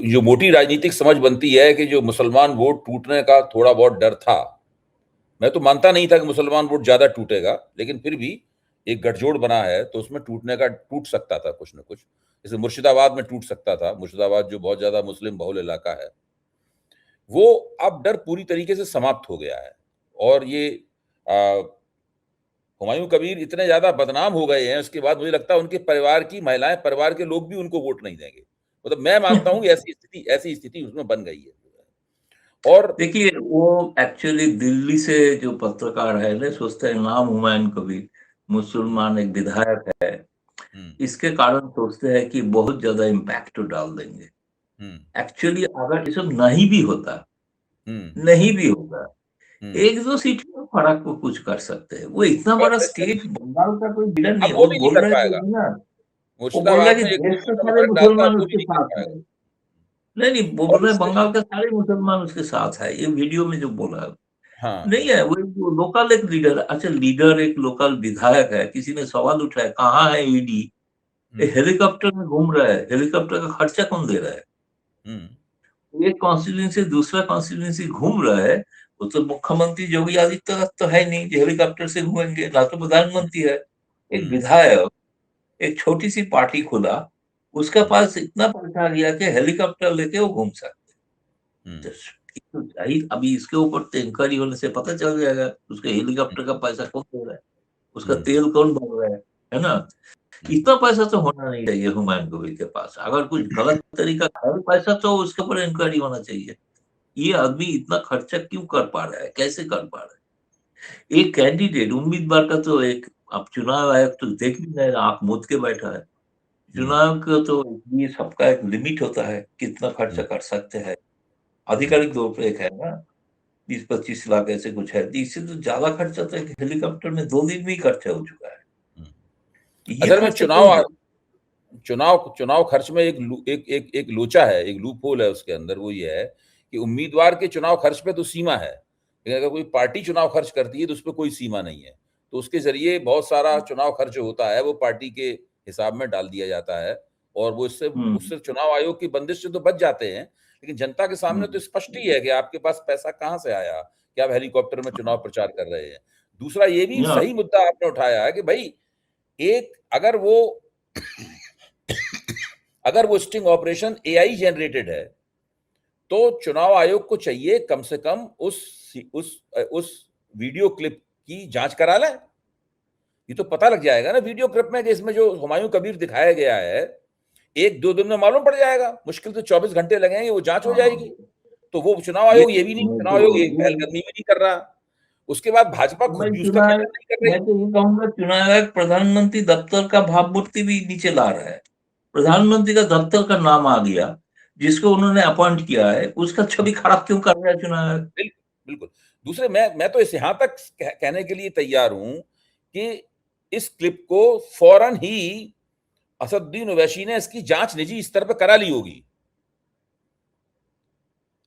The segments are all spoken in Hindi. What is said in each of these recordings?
जो मोटी राजनीतिक समझ बनती है कि जो मुसलमान वोट टूटने का थोड़ा बहुत डर था, मैं तो मानता नहीं था कि मुसलमान वोट ज्यादा टूटेगा, लेकिन फिर भी एक गठजोड़ बना है तो उसमें टूट सकता था कुछ न कुछ। जैसे मुर्शिदाबाद में टूट सकता था, मुर्शिदाबाद जो बहुत ज्यादा मुस्लिम बहुल इलाका है, वो अब डर पूरी तरीके से समाप्त हो गया है। और ये हुमायूं कबीर इतने ज्यादा बदनाम हो गए हैं, उसके बाद मुझे लगता है उनके परिवार की महिलाएं, परिवार के लोग भी उनको वोट नहीं देंगे। मतलब मैं मानता हूं कि ऐसी स्थिति उसमें बन गई है। और देखिए, वो एक्चुअली दिल्ली से जो पत्रकार है ना, सोचते हैं नाम हुमायूं कबीर, मुसलमान एक विधायक है, हम्म इसके कारण सोचते हैं कि बहुत ज्यादा इम्पैक्ट डाल देंगे। हम्म एक्चुअली अगर ये सब नहीं भी होता, हम्म नहीं भी होगा, हम्म एक दो सीट में फर्क को कुछ कर सकते हैं। वो इतना बड़ा और स्टेट बंगाल का कोई लीडर नहीं, अब वो वो भी नहीं बोल कर रहा है पाएगा। कि ना, वो बोल रहा है मुर्शिदाबाद कि में एक दो देश के सीटों में सारे फर्क डालता है, मुसलमान वो भी उसके नहीं कर साथ है। पाएगा। नहीं नहीं, वो बोल और रहा है इससे बंगाल के सारे मुसलमान उसके साथ है, ये वीडियो में जो बोला है। हाँ। नहीं है, वो लोकल एक लीडर, अच्छा लीडर एक लोकल विधायक है, किसी ने सवाल उठाया कहाँ है ईडी, हम्म हेलीकॉप्टर में घूम रहा है, हेलीकॉप्टर का खर्चा कौन दे रहा है? हम्म एक कॉन्स्टिट्यूंसी दूसरा कॉन्स्टिट्यूंसी घूम रहा है, वो तो मुख्यमंत्री योगी आदित्यनाथ तो है नहीं जो हेलीकॉप्टर से घूमेंगे, ना तो प्रधानमंत्री है। एक हम्म विधायक, एक छोटी सी पार्टी खुला, उसके हम्म पास इतना पैसा आ गया कि हेलीकॉप्टर लेके वो घूम सकते। हम्म तो अभी इसके ऊपर तो इंक्वायरी होने से पता चल जाएगा उसके हेलीकॉप्टर का पैसा कौन दे रहा है, उसका हम्म तेल कौन भर रहा है ना? हम्म इतना पैसा तो होना नहीं चाहिए हुमायूं कबीर के पास। अगर कुछ गलत तरीका है पैसा तो उसके ऊपर इंक्वायरी होना चाहिए। ये आदमी इतना खर्चा क्यों कर पा रहा है, कैसे कर पा रहा है? एक कैंडिडेट उम्मीदवार का तो एक, अब चुनाव आयोग तो देख भी नहीं रहा, आंख मूंद के बैठा है। हम्म चुनाव का तो ये सबका एक लिमिट होता है, कितना खर्चा हम्म कर सकते हैं। हम्म आधिकारिक तौर पर एक है ना, 20-25 लाख ऐसे कुछ है। इससे तो ज्यादा खर्चा तो एक हेलीकॉप्टर में 2 दिन में ही खर्चा हो चुका है। हम्म। ये असल में खर्चा कौन दे? चुनाव चुनाव खर्च में एक लोचा है, एक लूप होल है उसके अंदर। वो ये है कि उम्मीदवार के चुनाव खर्च पे तो सीमा है, लेकिन अगर कोई पार्टी चुनाव खर्च करती है तो उस पर कोई सीमा नहीं है। तो उसके जरिए बहुत सारा चुनाव खर्च जो होता है वो पार्टी के हिसाब में डाल दिया जाता है, और वो इससे हम्म उससे चुनाव आयोग की बंदिश से तो बच जाते हैं। लेकिन जनता के सामने तो हम्म स्पष्ट ही है कि आपके पास पैसा कहाँ से आया कि आप हेलीकॉप्टर में चुनाव प्रचार कर रहे हैं। दूसरा ये भी या सही मुद्दा आपने उठाया है कि भाई, एक अगर वो स्टिंग ऑपरेशन एआई जनरेटेड है, तो चुनाव आयोग को चाहिए कम से कम उस वीडियो क्लिप की जांच करा लें। ये तो पता लग जाएगा ना वीडियो क्लिप में कि इसमें जो हुमायूं कबीर दिखाया गया है, एक दो दिन में मालूम पड़ जाएगा। मुश्किल से 24 घंटे लगेंगे, वो जांच हो जाएगी। हाँ, तो वो चुनाव ये आयोग ये भी नहीं, मैं चुनाव तो आयोग ये ये पहलकदमी भी नहीं कर रहा। उसके बाद भाजपा खुद मैं भी उसका चुनाव खंडन नहीं कर मैं रही। तो ये कहूंगा चुनाव आयोग प्रधानमंत्री दफ्तर का भावमूर्ति भी नीचे ला रहा है। प्रधानमंत्री का दफ्तर का नाम आ गया, जिसको उन्होंने अपॉइंट किया है, उसका छवि खराब क्यों कर रहा है चुनाव आयोग? बिल्कुल बिल्कुल। दूसरे, मैं तो इस यहां तक कहने के लिए तैयार हूं कि इस क्लिप को फौरन ही असदुद्दीन ओवैसी ने इसकी जांच निजी स्तर पर करा ली होगी।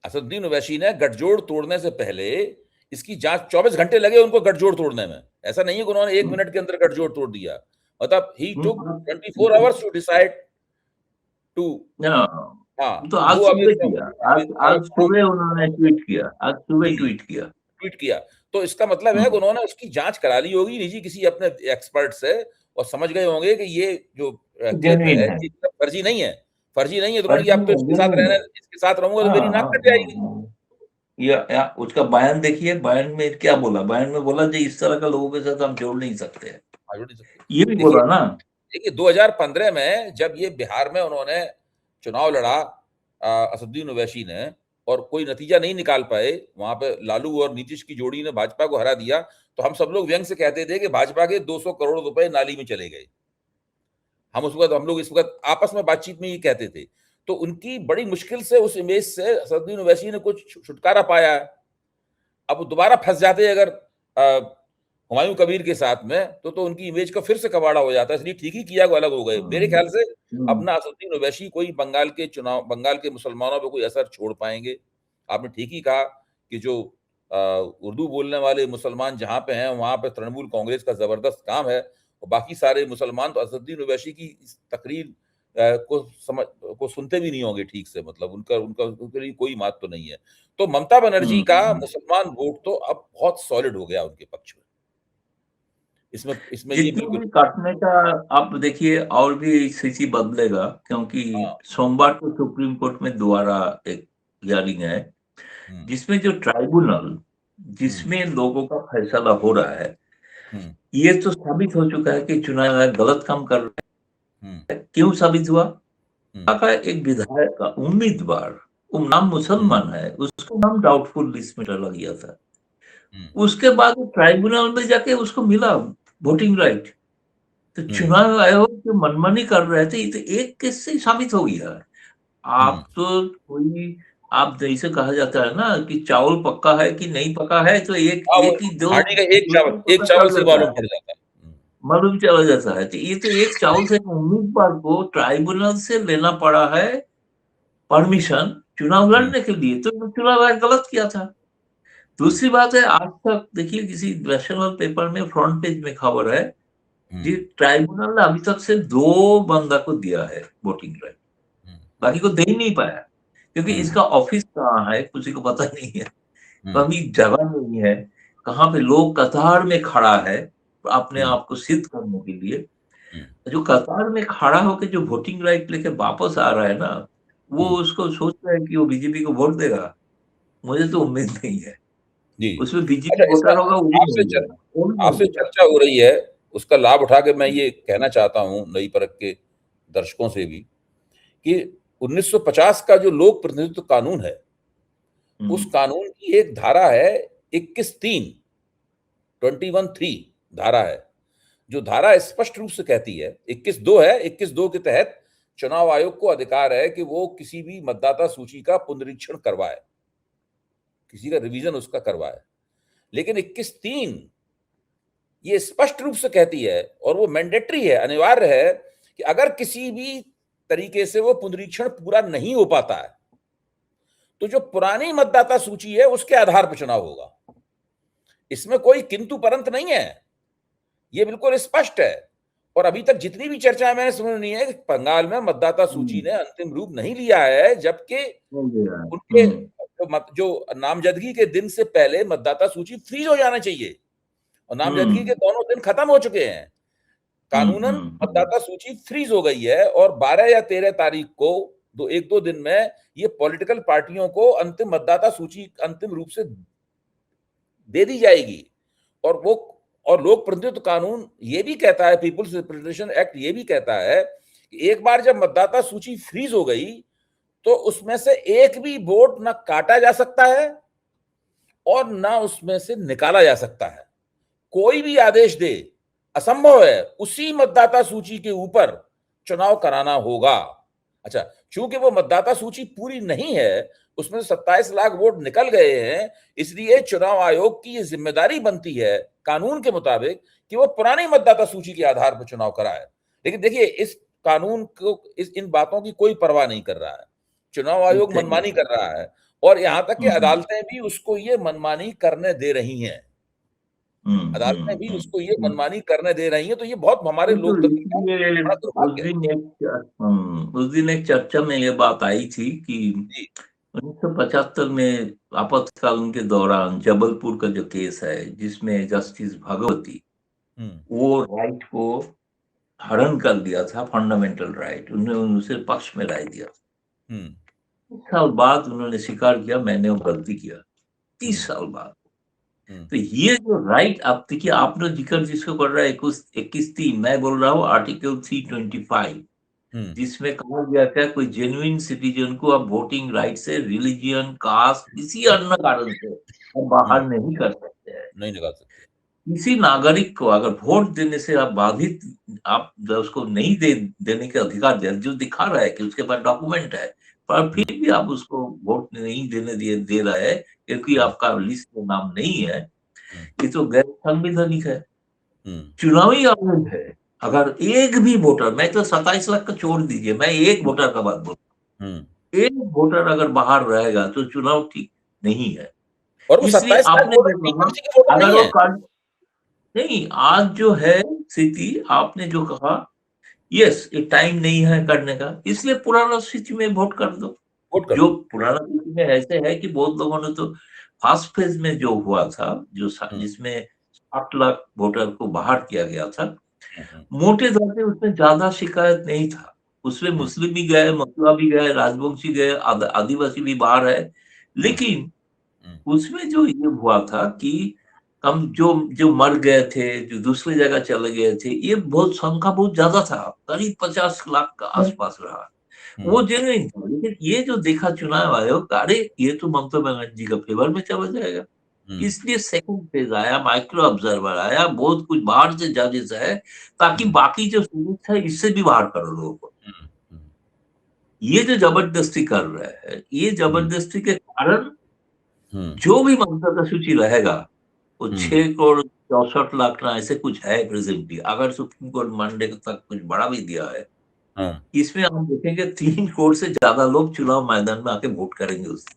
असदुद्दीन ओवैसी ने गठजोड़ तोड़ने से पहले इसकी जांच, 24 घंटे लगे उनको गठजोड़ तोड़ने में। ऐसा नहीं है कि उन्होंने 1 मिनट के अंदर गठजोड़ तोड़ दिया। मतलब ही टुक हम्म, 24 आवर्स टू डिसाइड टू। हाँ, हाँ, तो कि आज वो अब सुबह इसमें किया, अब आज आज सुबह उन्होंने ट्वीट किया, आज सुबह ट्वीट किया। ट्वीट किया। तो इसका मतलब है कि हम्म, उन्होंने उसकी जांच करा ली होगी निजी किसी अपने एक्सपर्ट से, और समझ गए होंगे कि ये जो क्लिप जेन्युइन है है, ये फर्जी नहीं है। फर्जी नहीं है तो उन्होंने कि फर्जी अब तो है, जेन्युइन है। इसके साथ रहूंगा तो हाँ मेरी नाक हाँ कट हाँ जाएगी। हाँ। या उसका बयान देखिए, बयान में क्या बोला? बयान में बोला जी इस तरह का लोगों के साथ हम जोड़ नहीं सकते हैं, आगे नहीं सकते। ये भी देखिए बोला ना। देखिए 2015 में जब ये बिहार में उन्होंने चुनाव लड़ा, असदुद्दीन ओवैसी ने, और कोई नतीजा नहीं निकाल पाए, वहां पे लालू और नीतीश की जोड़ी ने भाजपा को हरा दिया, तो हम सब लोग व्यंग से कहते थे कि भाजपा के 200 करोड़ रुपए नाली में चले गए। हम लोग इस वक्त आपस में बातचीत में ये कहते थे। तो उनकी बड़ी मुश्किल से उस इमेज से असदुद्दीन ओवैसी ने कुछ छुटकारा पाया है। अब वो दोबारा फंस जाते अगर हुमायूं कबीर के साथ में, तो उनकी इमेज का फिर से कबाड़ा हो जाता है। इसलिए ठीक ही किया, वो अलग हो गए मेरे ख्याल से। हम्म, अपना असदुद्दीन ओवैसी कोई बंगाल के मुसलमानों पे कोई असर छोड़ पाएंगे। आपने ठीक ही कहा कि जो उर्दू बोलने वाले मुसलमान जहां पे हैं वहां पे तृणमूल कांग्रेस का जबरदस्त काम है, और बाकी सारे मुसलमान तो असदुद्दीन ओवैसी की इस तकरीर को सुनते भी नहीं होंगे ठीक से, मतलब उनका उनका उनके लिए कोई बात तो नहीं है। तो ममता बनर्जी का मुसलमान वोट तो अब बहुत सॉलिड हो गया उनके पक्ष में। इसमें ये जितने बिल्कुल भी काटने का, आप देखिए और भी स्थिति बदलेगा, क्योंकि हाँ, सोमवार को सुप्रीम कोर्ट में दोबारा एक हियरिंग है, हुँ, जिसमें जो ट्राइब्यूनल हुँ, जिसमें लोगों का फैसला हो रहा है, हुँ, ये तो साबित हो चुका है कि चुनाव आयोग गलत काम कर रहा हुँ, है। क्यों साबित हुआ? हुँ, का एक विधायक का उम्मीदवार, वो नाम हुँ, मुसलमान है, उसको नाम डाउटफुल लिस्ट में डाला गया था। हुँ, उसके बाद ट्राइब्यूनल में जाके उसको मिला वोटिंग राइट। तो हुँ, चुनाव आयोग जो मनमानी कर रहे थे, ये तो एक केस से ही साबित हो गया है। हुँ। आप तो कोई, आप जैसे कहा जाता है ना कि चावल पक्का है कि नहीं पका है, तो एक हाँ, वो एक ही दो हांडी का दो से एक पता चावल चल से ही जाता मालूम है, पड़ जाता है। मालूम चला जाता है। तो ये तो एक चावल से उम्मीदवार को ट्राइब्यूनल से लेना पड़ा है परमिशन चुनाव हुँ, लड़ने के लिए, तो चुनाव आयोग गलत किया था। हुँ, दूसरी बात है, आज तक देखिए किसी नेशनल पेपर में फ्रंट पेज में खबर है हुँ, कि ट्राइब्यूनल ने अभी तक सिर्फ 2 बंदा को दिया है वोटिंग राइट, हुँ, बाकी को दे ही नहीं पाया, क्योंकि हुँ, इसका ऑफिस कहाँ है किसी को पता नहीं है, हुँ, कभी जगह नहीं है, कहाँ पे लोग कतार में खड़ा है अपने हुँ, आप को सिद्ध करने के लिए। हुँ, जो कतार में खड़ा होकर जो वोटिंग राइट लेके वापस आ रहा है ना, वो हुँ। उसको सोच रहा है कि वो बीजेपी को वोट देगा। मुझे तो उम्मीद नहीं है, जी। उसमें बीजेपी अच्छा, इसका वोटर होगा वो भी आपसे नहीं च देगा, वो भी नहीं आपसे देगा। चर्चा हो रही है, उसका लाभ उठा के मैं ये कहना चाहता हूँ नई परख के दर्शकों से भी कि 1950 का जो लोक प्रतिनिधित्व कानून है, उस हम्म, कानून की एक धारा है 21(3) 21(3) धारा है, जो धारा स्पष्ट रूप से कहती है, 21(2) है, 21(2) के तहत चुनाव आयोग को अधिकार है कि वो किसी भी मतदाता सूची का पुनरीक्षण करवाए, किसी का रिवीजन उसका करवाए। लेकिन 21(3) ये स्पष्ट रूप से कहती है और वो मैंडेटरी है, अनिवार्य है कि अगर किसी भी तरीके से वो पुनरीक्षण पूरा नहीं हो पाता है, तो जो पुरानी मतदाता सूची है उसके आधार पर चुनाव होगा। इसमें कोई किंतु परंतु नहीं है, ये बिल्कुल स्पष्ट है। और अभी तक जितनी भी चर्चा मैंने सुनी है, बंगाल में मतदाता सूची ने अंतिम रूप नहीं लिया है, जबकि नहीं दे रहा है। उनके जो नामजदगी के दिन से पहले मतदाता सूची फ्रीज हो जाना चाहिए, और नामजदगी के हम्म, दोनों दिन खत्म हो चुके हैं। कानूनन हम्म। मतदाता सूची फ्रीज हो गई है और 12 या 13 तारीख को एक दो दिन में ये पॉलिटिकल पार्टियों को अंतिम मतदाता सूची अंतिम रूप से दे दी जाएगी। और वो और लोक प्रतिनिधित्व कानून ये भी कहता है, पीपुल्स रिप्रेजेंटेशन एक्ट ये भी कहता है कि एक बार जब मतदाता सूची फ्रीज हो गई, तो उसमें से एक भी वोट ना काटा जा सकता है और ना उसमें से निकाला जा सकता है। कोई भी आदेश दे, असंभव है, उसी मतदाता सूची के ऊपर चुनाव कराना होगा। अच्छा, चूंकि वो मतदाता सूची पूरी नहीं है, उसमें 27 लाख वोट निकल गए हैं, इसलिए चुनाव आयोग की ये जिम्मेदारी बनती है कानून के मुताबिक कि वो पुरानी मतदाता सूची के आधार पर चुनाव कराए। लेकिन देखिए, इस कानून को इन बातों की कोई परवाह नहीं कर रहा है। चुनाव आयोग मनमानी कर रहा है और यहां तक कि हम्म, अदालतें भी उसको ये मनमानी करने दे रही हैं। अदालतें भी उसको ये हम्म। मनमानी करने दे रही हैं, तो ये बहुत हमारे नहीं, तो लोकतंत्र का इसलिए बड़ा दुर्भाग्य है। उस दिन एक चर्चा में ये बात आई थी कि जी। 1975 में आपातकालीन के दौरान जबलपुर का जो केस है, जिसमें जस्टिस भगवती, हुँ, वो राइट को हरण कर दिया था, फंडामेंटल राइट, उन्होंने उसे पक्ष में राय दिया। हुँ, 30 साल बाद उन्होंने स्वीकार किया मैंने वो गलती किया, हुँ, 30 साल बाद। हुँ, तो ये जो राइट, आप देखिए, आपने जिक्र जिसको कर रहा है 21(3), मैं बोल रहा हूँ आर्टिकल 325, हुँ, जिसमें कहा गया था कोई जेन्युइन सिटीजन को आप वोटिंग राइट से रिलीजियन, कास्ट, किसी अन्य कारण से आप हुँ, बाहर नहीं कर सकते हैं। नहीं निकाल सकते। किसी नागरिक को अगर वोट देने से आप बाधित, आप उसको नहीं देने के अधिकार दे, जो दिखा रहा है कि उसके पास डॉक्यूमेंट है, पर हुँ, फिर भी आप उसको वोट नहीं देने दे रहा है क्योंकि हुँ, आपका लिस्ट में नाम नहीं है, हुँ, ये तो गैर संवैधानिक है। हुँ, चुनावी आयोग है, अगर एक भी वोटर, मैं तो 27 लाख का छोड़ दीजिए, मैं एक वोटर का बात बोल, हुँ, एक वोटर अगर बाहर रहेगा तो चुनाव ठीक नहीं है। और वो इसलिए 27 लाख आपने वोटर जो कहा, टीएमसी के वोटर अगर नहीं वो है। नहीं, आज जो है स्थिति, आपने जो कहा यस, ये टाइम नहीं है करने का, इसलिए पुराना स्थिति में वोट कर दो। वोट कर जो दो। पुराना स्थिति में ऐसे है कि बहुत लोगों ने तो फर्स्ट फेज में जो हुआ था, जिसमें 8 लाख वोटर को बाहर किया गया था, हम्म, मोटे तौर पे उसमें ज्यादा शिकायत नहीं था। उसमें हम्म, मुस्लिम भी गए, मथुरा भी गए, राजवंशी गए, आदिवासी भी बाहर है। हम्म, लेकिन हम्म, उसमें जो ये हुआ था कि हम जो जो मर गए थे, जो दूसरी जगह चले गए थे, ये बहुत संख्या बहुत ज्यादा था, करीब 50 लाख का आसपास रहा। वो हम्म, जेन्युइन था, लेकिन ये जो देखा चुनाव आयोग, अरे ये तो ममता बनर्जी का फेवर में चला जाएगा, हम्म, इसलिए सेकंड फेज आया, माइक्रो ऑब्जर्वर आया, बहुत कुछ बाहर से जजेस है, ताकि हम्म, बाकी जो सूरत है इससे भी बाहर करो लोगों को। हम्म, ये जो जबरदस्ती कर रहे हैं, ये हम्म, जबरदस्ती के कारण हम्म, जो भी ममता का सूची रहेगा, वो हम्म, 6 करोड़ 64 लाख ना ऐसे कुछ है प्रेजेंटली, अगर सुप्रीम कोर्ट मंडे तक कुछ बढ़ा भी दिया है, हाँ, इसमें हम देखेंगे 3 करोड़ से ज्यादा लोग चुनाव मैदान में आके वोट करेंगे उस दिन।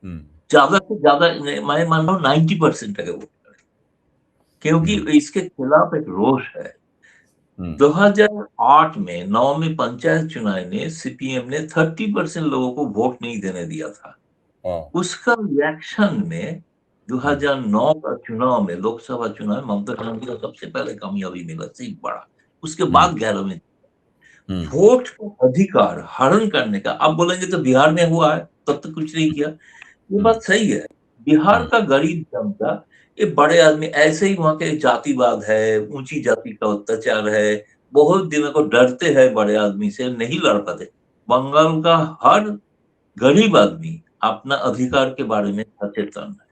हम्म, ज्यादा से ज्यादा मैं मान रहा हूँ 90% तक वोट करेंगे, क्योंकि हम्म, इसके खिलाफ एक रोष है। हम्म, 2008 में 9 में पंचायत चुनाव ने सीपीएम ने 30% लोगों को वोट नहीं देने दिया था। हाँ, उसका रिएक्शन में हम्म, 2009 का चुनाव में, लोकसभा चुनाव में ममता बनर्जी को सबसे पहले कामयाबी मिला, सीट बढ़ा। उसके हम्म, बाद 11 में हम्म, वोट का अधिकार हरण करने का, आप बोलेंगे तो बिहार में हुआ है, तब तो कुछ नहीं किया। ये हम्म, बात सही है। बिहार हम्म, का गरीब जनता, ये बड़े आदमी ऐसे ही, वहां के जातिवाद है, ऊंची जाति का अत्याचार है, बहुत दिनों को डरते हैं बड़े आदमी से, नहीं लड़ पाते। बंगाल का हर गरीब आदमी अपना अधिकार के बारे में सचेतन है।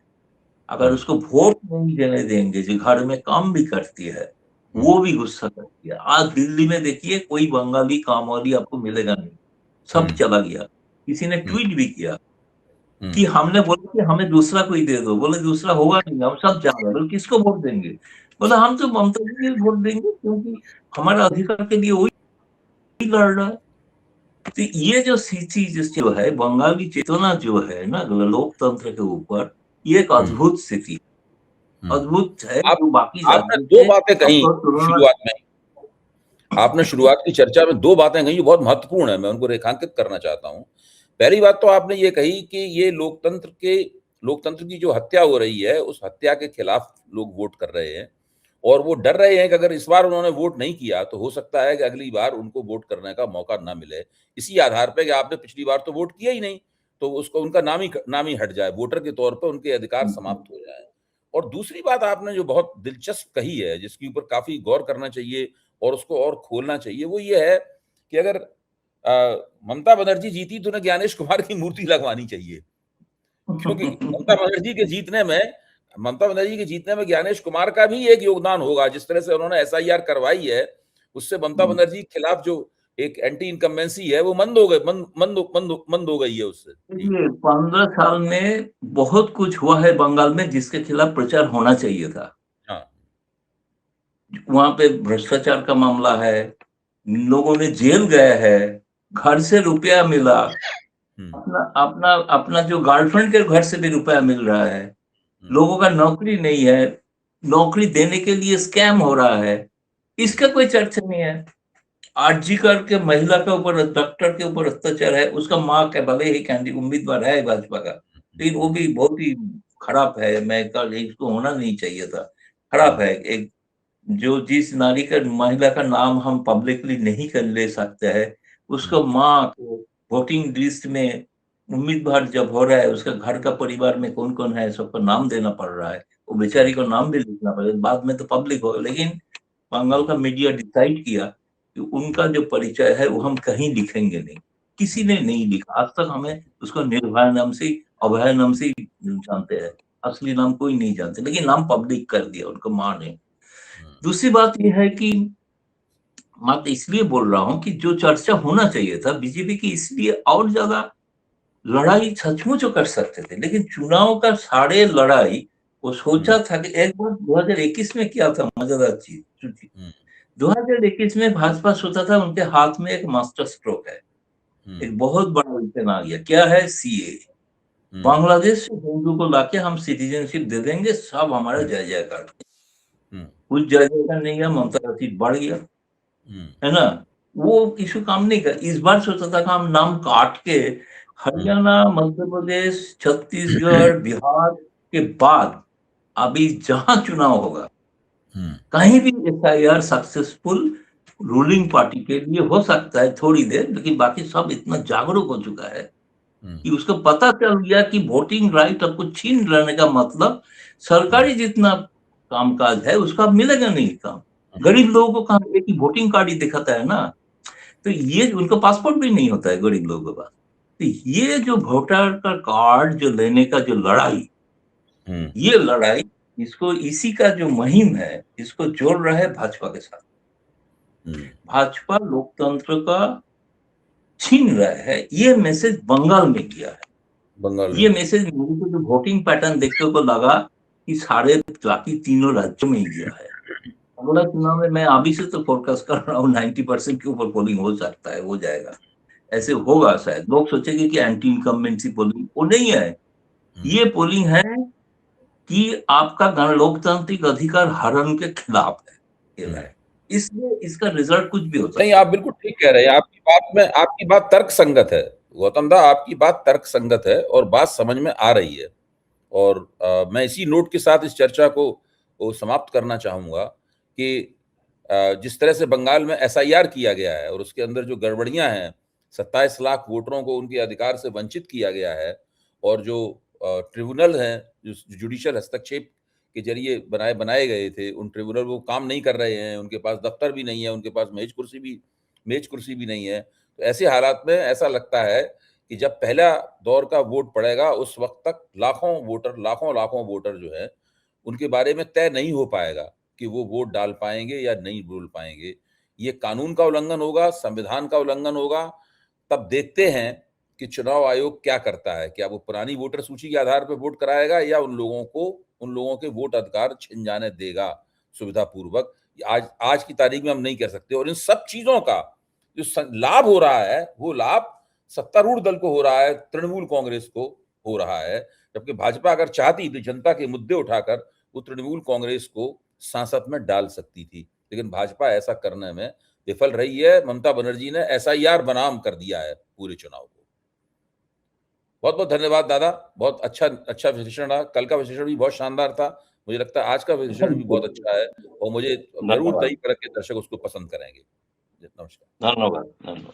अगर हम्म, उसको वोट नहीं देने देंगे, जो घर में काम भी करती है, हम्म, वो भी गुस्सा करती है। आज दिल्ली में देखिए, कोई बंगाली काम वाली आपको मिलेगा नहीं, सब हम्म, चला गया। किसी ने हम्म, ट्वीट भी किया हम्म, कि हमने बोला कि हमें दूसरा कोई दे दो, बोले दूसरा होगा नहीं, हम सब जा रहे हैं, बोले किसको वोट देंगे, बोले हम तो ममता जी को वोट देंगे, क्योंकि हमारे अधिकार के लिए वही लड़ रहा है। तो ये जो स्थिति जो है, बंगाली चेतना जो है ना लोकतंत्र के ऊपर, ये एक हम्म, अद्भुत स्थिति, हम्म। अद्भुत है, आप जो बाकी आपने राज्यों दो से बातें कही अगर तुलना। शुरुआत में। आपने शुरुआत की चर्चा में दो बातें कही जो बहुत महत्वपूर्ण है, मैं उनको रेखांकित करना चाहता हूं। पहली बात तो आपने ये कही कि ये लोकतंत्र की जो हत्या हो रही है, उस हत्या के खिलाफ लोग वोट कर रहे हैं, और वो डर रहे हैं कि अगर इस बार उन्होंने वोट नहीं किया तो हो सकता है कि अगली बार उनको वोट करने का मौका ना मिले, इसी आधार पर कि आपने पिछली बार तो वोट किया ही नहीं, तो उसको उनका नाम ही हट जाए, वोटर के तौर पर उनके अधिकार समाप्त हो जाए। और दूसरी बात आपने जो बहुत दिलचस्प कही है, जिसके ऊपर काफी गौर करना चाहिए और उसको और खोलना चाहिए, वो ये है कि अगर ममता बनर्जी जीती तो उन्हें ज्ञानेश कुमार की मूर्ति लगवानी चाहिए, क्योंकि ममता बनर्जी के जीतने में ज्ञानेश कुमार का भी एक योगदान होगा। जिस तरह से उन्होंने एसआईआर करवाई है, उससे ममता बनर्जी के खिलाफ जो एक एंटी इनकम्बेंसी है वो मंद हो गई है उससे। जी। देखिए, 15 साल में बहुत कुछ हुआ है बंगाल में, जिसके खिलाफ प्रचार होना चाहिए था। हाँ। वहां पे भ्रष्टाचार का मामला है, लोगों ने जेल गए हैं, घर से रुपया मिला, हम्म, अपना अपना अपना जो गर्लफ्रेंड के घर से भी रुपया मिल रहा है, हम्म, लोगों का नौकरी नहीं है, नौकरी देने के लिए स्कैम हो रहा है, हम्म, इसका कोई चर्चा नहीं है। आरजी करके महिला के ऊपर, डॉक्टर के ऊपर अत्याचार है, उसका माँ के भले ही कैंडी उम्मीदवार है भाजपा का, लेकिन वो भी बहुत ही खराब है। मैं कल, इसको होना नहीं चाहिए था, खराब हम्म, है। एक जो जिस नारी का, महिला का नाम हम पब्लिकली नहीं कर ले सकते हैं, उसको माँ को वोटिंग लिस्ट में उम्मीदवार जब हो रहा है, उसका घर का परिवार में कौन कौन है सबका नाम देना पड़ रहा है, वो बेचारी को नाम भी लिखना पड़ेगा, बाद में तो पब्लिक हो, लेकिन बंगाल का मीडिया डिसाइड किया कि उनका जो परिचय है वो हम कहीं लिखेंगे नहीं। किसी ने नहीं लिखा आज तक, हमें उसको निर्भया नाम से, अभय नाम से ही जानते हैं, असली नाम कोई नहीं जानते, लेकिन नाम पब्लिक कर दिया उनको माँ ने। दूसरी बात यह है कि मैं तो इसलिए बोल रहा हूं कि जो चर्चा होना चाहिए था बीजेपी की, इसलिए और ज्यादा लड़ाई सचमुच वो कर सकते थे, लेकिन चुनाव का सारे लड़ाई, वो सोचा था कि एक बार 2021 में क्या था मजेदार चीज, 2021 में भाजपा सोचा था उनके हाथ में एक मास्टर स्ट्रोक है, एक बहुत बड़ा वेपन आ गया, क्या है, सीए। बांग्लादेश से हिंदू को लाके हम सिटीजनशिप दे देंगे, सब हमारा जय जयकार। कुछ जय जयकार नहीं है, ममता का सीट बढ़ गया, है ना। वो इशू काम नहीं कर। इस बार सोचा था कि हम नाम काट के हरियाणा, मध्य प्रदेश, छत्तीसगढ़, बिहार के बाद अभी जहां चुनाव होगा कहीं भी एफआईआर सक्सेसफुल रूलिंग पार्टी के लिए हो सकता है थोड़ी देर, लेकिन बाकी सब इतना जागरूक हो चुका है कि उसको पता चल गया कि वोटिंग राइट आपको छीन लेने का मतलब सरकारी जितना कामकाज है उसका मिलेगा नहीं काम। गरीब लोगों को कहाँ एक ही वोटिंग कार्ड ही दिखाता है ना, तो ये उनको पासपोर्ट भी नहीं होता है गरीब लोगों के पास। तो ये जो वोटर का कार्ड जो लेने का जो लड़ाई, ये लड़ाई इसको इसी का जो मुहिम है इसको जोड़ रहा है भाजपा के साथ। भाजपा लोकतंत्र का छीन रहा है, ये मैसेज बंगाल में किया है। बंगाल ये में मैसेज मेरे को जो वोटिंग पैटर्न देखने को लगा कि सारे बाकी तीनों राज्यों में ही गया है। अगला चुनाव में मैं अभी से तो फोरकास्ट कर रहा हूँ 90% के ऊपर पोलिंग हो सकता है, हो जाएगा, ऐसे होगा शायद। लोग सोचेंगे कि एंटी इनकम्बेंसी पोलिंग, वो नहीं है। ये पोलिंग है कि आपका लोकतांत्रिक अधिकार हरण के खिलाफ है, इसलिए इसका रिजल्ट कुछ भी हो सकता है। नहीं, आप बिल्कुल ठीक कह रहे हैं। आपकी बात तर्क संगत है गौतम दा, आपकी बात तर्क संगत है और बात समझ में आ रही है। और मैं इसी नोट के साथ इस चर्चा को समाप्त करना चाहूंगा कि जिस तरह से बंगाल में एसआईआर किया गया है और उसके अंदर जो गड़बड़ियां हैं, 27 लाख वोटरों को उनके अधिकार से वंचित किया गया है, और जो ट्रिब्यूनल हैं जो जुडिशियल हस्तक्षेप के जरिए बनाए गए थे, उन ट्रिब्यूनल वो काम नहीं कर रहे हैं, उनके पास दफ्तर भी नहीं है, उनके पास मेज कुर्सी भी नहीं है। तो ऐसे हालात में ऐसा लगता है कि जब पहला दौर का वोट पड़ेगा उस वक्त तक लाखों वोटर जो है उनके बारे में तय नहीं हो पाएगा कि वो वोट डाल पाएंगे या नहीं डाल पाएंगे। ये कानून का उल्लंघन होगा, संविधान का उल्लंघन होगा। तब देखते हैं कि चुनाव आयोग क्या करता है, क्या वो पुरानी वोटर सूची के आधार पर वोट कराएगा या उन लोगों के वोट अधिकार छिन जाने देगा सुविधा पूर्वक। आज की तारीख में हम नहीं कह सकते। और इन सब चीजों का जो लाभ हो रहा है वो लाभ सत्तारूढ़ दल को हो रहा है, तृणमूल कांग्रेस को हो रहा है। जबकि भाजपा अगर चाहती तो जनता के मुद्दे उठाकर वो तृणमूल कांग्रेस को सांसद में डाल सकती थी, लेकिन भाजपा ऐसा करने में विफल रही है। ममता बनर्जी ने एसआईआर बनाम कर दिया है पूरे चुनाव को। बहुत बहुत धन्यवाद दादा, बहुत अच्छा विश्लेषण रहा। कल का विश्लेषण भी बहुत शानदार था, मुझे लगता है आज का विश्लेषण भी बहुत अच्छा है और मुझे जरूर दही कड़क के दर्शक उसको पसंद करेंगे। नमस्कार। धन्यवाद।